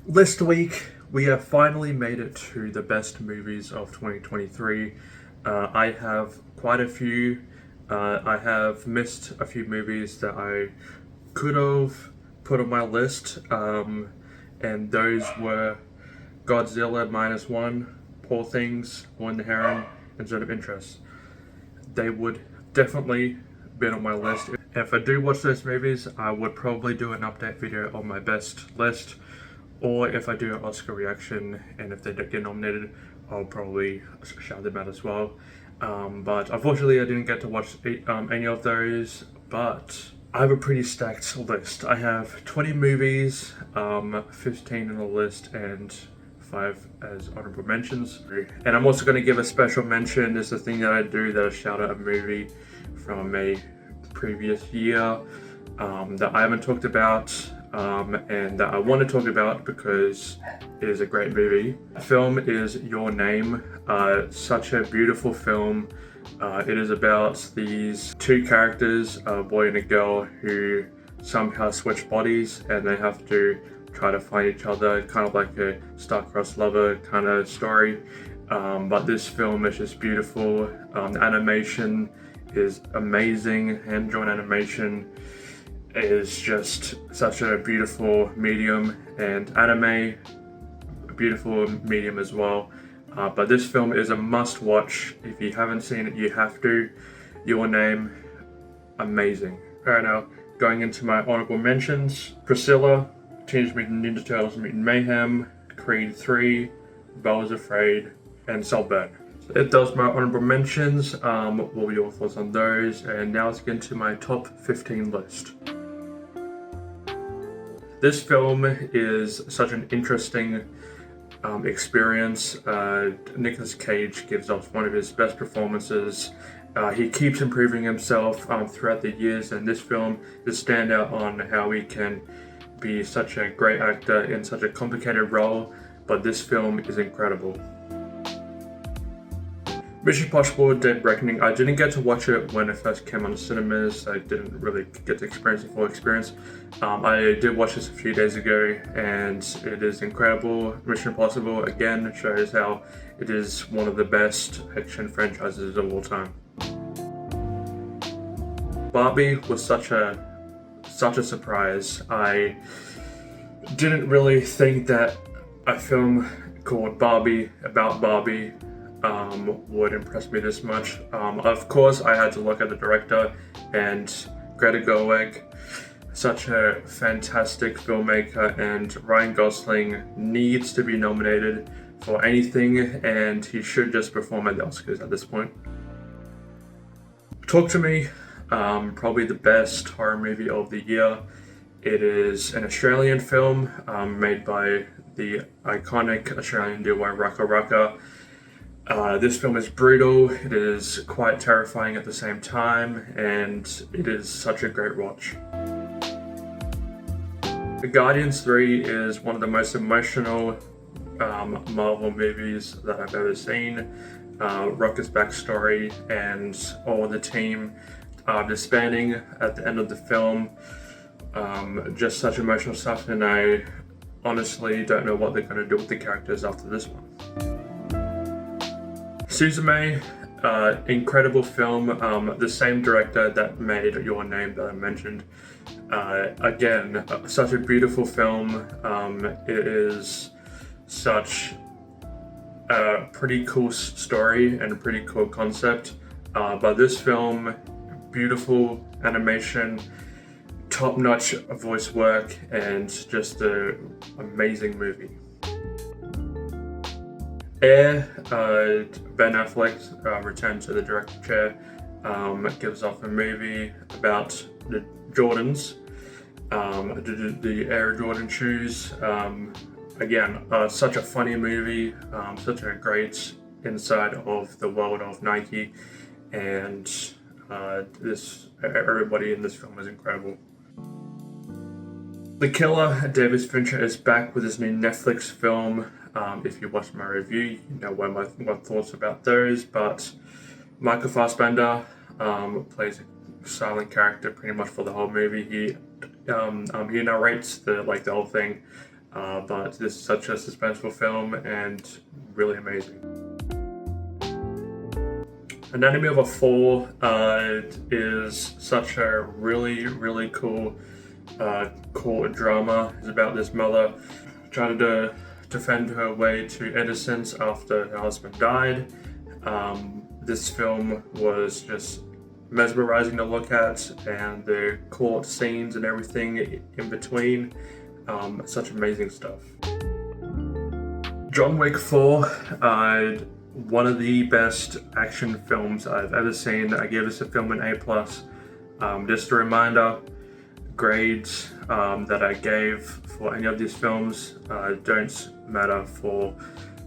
List week, we have finally made it to the best movies of 2023. I have quite a few. I have missed a few movies that I could have put on my list, and those were Godzilla Minus One, Poor Things, One the Heron, and Zone of Interest. They would definitely been on my list. If I do watch those movies, I would probably do an update video on my best list, or if I do an Oscar reaction and if they don't get nominated, I'll probably shout them out as well. But unfortunately, I didn't get to watch any of those, but I have a pretty stacked list. I have 20 movies, 15 on the list, and 5 as honorable mentions. And I'm also going to give a special mention. It's the thing that I do, that I shout out a movie from a previous year that I haven't talked about, and that I want to talk about because it is a great movie. The film is Your Name. Such a beautiful film. It is about these two characters, a boy and a girl, who somehow switch bodies and they have to try to find each other, kind of like a star-crossed lover kind of story. But this film is just beautiful. The animation is amazing. Hand-drawn animation is just such a beautiful medium, and anime, a beautiful medium as well. But this film is a must-watch. If you haven't seen it, you have to. Your Name, amazing. Alright, now going into my honorable mentions: Priscilla, Teenage Mutant Ninja Turtles: Mutant Mayhem, Creed 3, Beau is Afraid, and Saltburn. It does my honorable mentions. What were your thoughts on those? And now let's get into my top 15 list. This film is such an interesting experience. Nicolas Cage gives us one of his best performances. He keeps improving himself throughout the years, and this film is a standout on how he can be such a great actor in such a complicated role, but this film is incredible. Mission Impossible Dead Reckoning. I didn't get to watch it when it first came on the cinemas. I didn't really get to experience the full experience. I did watch this a few days ago, and it is incredible. Mission Impossible, again, shows how it is one of the best action franchises of all time. Barbie was such a surprise. I didn't really think that a film called Barbie, about Barbie, would impress me this much. Of course, I had to look at the director, and Greta Gerwig, such a fantastic filmmaker, and Ryan Gosling needs to be nominated for anything, and he should just perform at the Oscars at this point. Talk to Me, probably the best horror movie of the year. It is an Australian film made by the iconic Australian duo Raka Raka. This film is brutal, it is quite terrifying at the same time, and it is such a great watch. The Guardians 3 is one of the most emotional Marvel movies that I've ever seen. Rocket's backstory and all the team disbanding at the end of the film. Just such emotional stuff, and I honestly don't know what they're going to do with the characters after this one. Suzume, incredible film. The same director that made Your Name that I mentioned. Again, such a beautiful film. It is such a pretty cool story and a pretty cool concept. But this film, beautiful animation, top-notch voice work, and just an amazing movie. Air, Ben Affleck returned to the director chair, gives off a movie about the Jordans, the Air Jordan shoes. Again, such a funny movie, such a great insight of the world of Nike, and everybody in this film is incredible. The Killer, David Fincher, is back with his new Netflix film. If you watched my review, you know what my thoughts about those. But Michael Fassbender plays a silent character pretty much for the whole movie. He narrates the whole thing. but this is such a suspenseful film and really amazing. Anatomy of a Fall is such a really cool court drama. It's about this mother trying to defend her way to innocence after her husband died. This film was just mesmerizing to look at, and the court scenes and everything in between, such amazing stuff. John Wick 4, one of the best action films I've ever seen. I give this a film an A+. Just a reminder, grades that I gave for any of these films don't matter for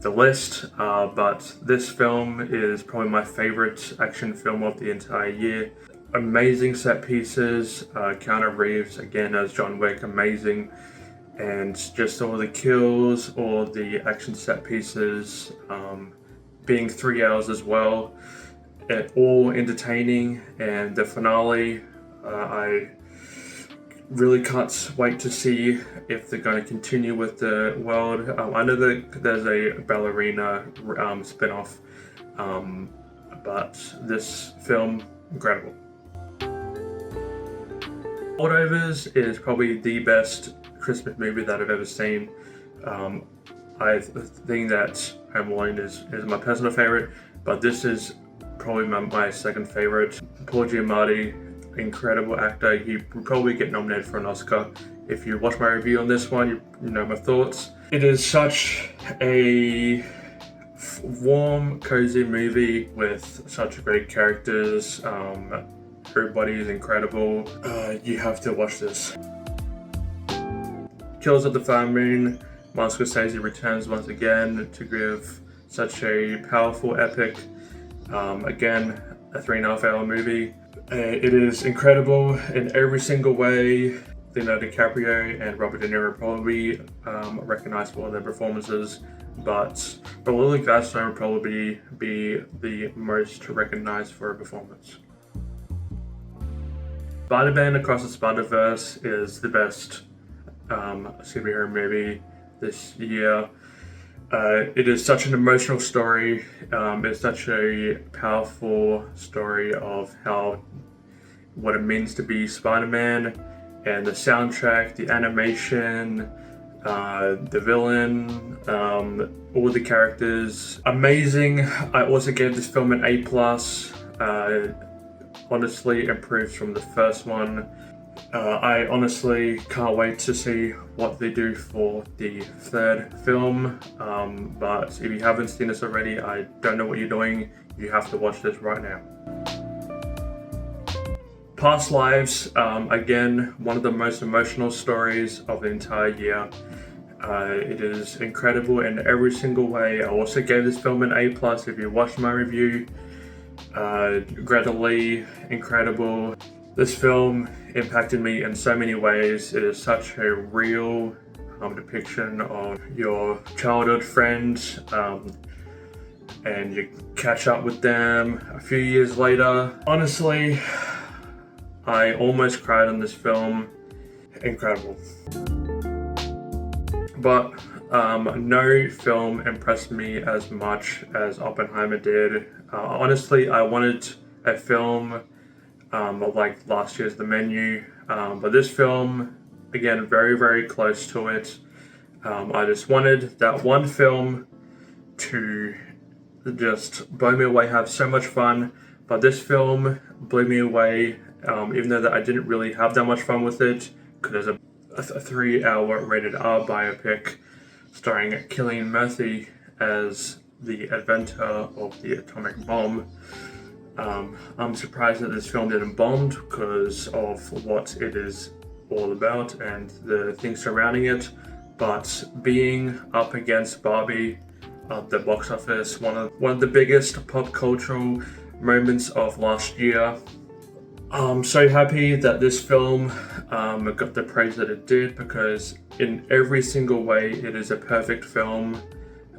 the list, but this film is probably my favorite action film of the entire year. Amazing set pieces, Keanu Reeves again as John Wick, amazing, and just all the kills, all the action set pieces, being 3 hours as well, all entertaining, and the finale, I really can't wait to see if they're going to continue with the world. I know that there's a ballerina spin-off, but this film, incredible. Holdovers is probably the best Christmas movie that I've ever seen. I think that Home Alone is my personal favorite, but this is probably my second favorite. Paul Giamatti, incredible actor. He will probably get nominated for an Oscar. If you watch my review on this one, you know my thoughts. It is such a warm, cozy movie with such great characters. Everybody is incredible. You have to watch this. Killers of the Flower Moon. Martin Scorsese returns once again to give such a powerful epic. Again, a 3.5 hour movie. It is incredible in every single way. Leonardo DiCaprio and Robert De Niro probably recognized for their performances, but Lily Gladstone would probably be the most recognized for a performance. Spider-Man Across the Spider-Verse is the best superhero movie this year. It is such an emotional story. It's such a powerful story of what it means to be Spider-Man, and the soundtrack, the animation, the villain, all the characters, amazing. I also gave this film an A+. Honestly, improved from the first one. I honestly can't wait to see what they do for the third film, but if you haven't seen this already, I don't know what you're doing. You have to watch this right now. Past Lives, again, one of the most emotional stories of the entire year. It is incredible in every single way. I also gave this film an A+. If you watched my review, Greta Lee, incredible. This film impacted me in so many ways. It is such a real depiction of your childhood friends, and you catch up with them a few years later. Honestly, I almost cried on this film. Incredible. But no film impressed me as much as Oppenheimer did. Honestly, I wanted a film like last year's The Menu, but this film, again, very close to it. I just wanted that one film to just blow me away, have so much fun, but this film blew me away, even though that I didn't really have that much fun with it, because there's a 3 hour rated R biopic starring Cillian Murphy as the inventor of the atomic bomb. I'm surprised that this film didn't bomb because of what it is all about and the things surrounding it, but being up against Barbie at the box office, one of the biggest pop cultural moments of last year. I'm so happy that this film got the praise that it did, because in every single way it is a perfect film.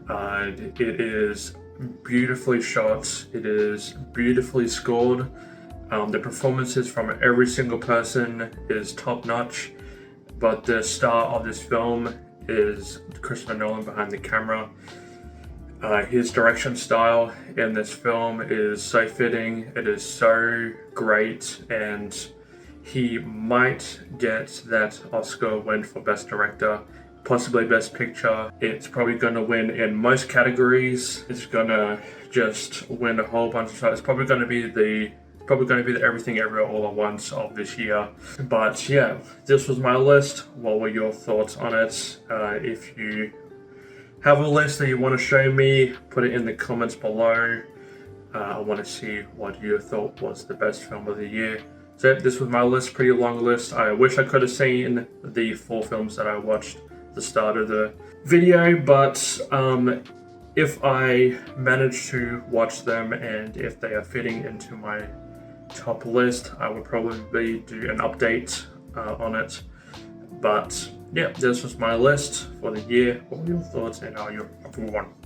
It is beautifully shot, it is beautifully scored, the performances from every single person is top notch, but the star of this film is Christopher Nolan behind the camera. His direction style in this film is so fitting, it is so great, and he might get that Oscar win for Best Director, possibly Best Picture. It's probably going to win in most categories. It's going to just win a whole bunch of stuff. It's probably going to be the Everything Everywhere All at Once of this year. But yeah, this was my list. What were your thoughts on it? If you have a list that you want to show me, put it in the comments below. I want to see what you thought was the best film of the year. So this was my list, pretty long list. I wish I could have seen the 4 films that I watched at the start of the video, but if I manage to watch them and if they are fitting into my top list, I would probably do an update on it. But yeah, this was my list for the year. What were your thoughts and how you everyone?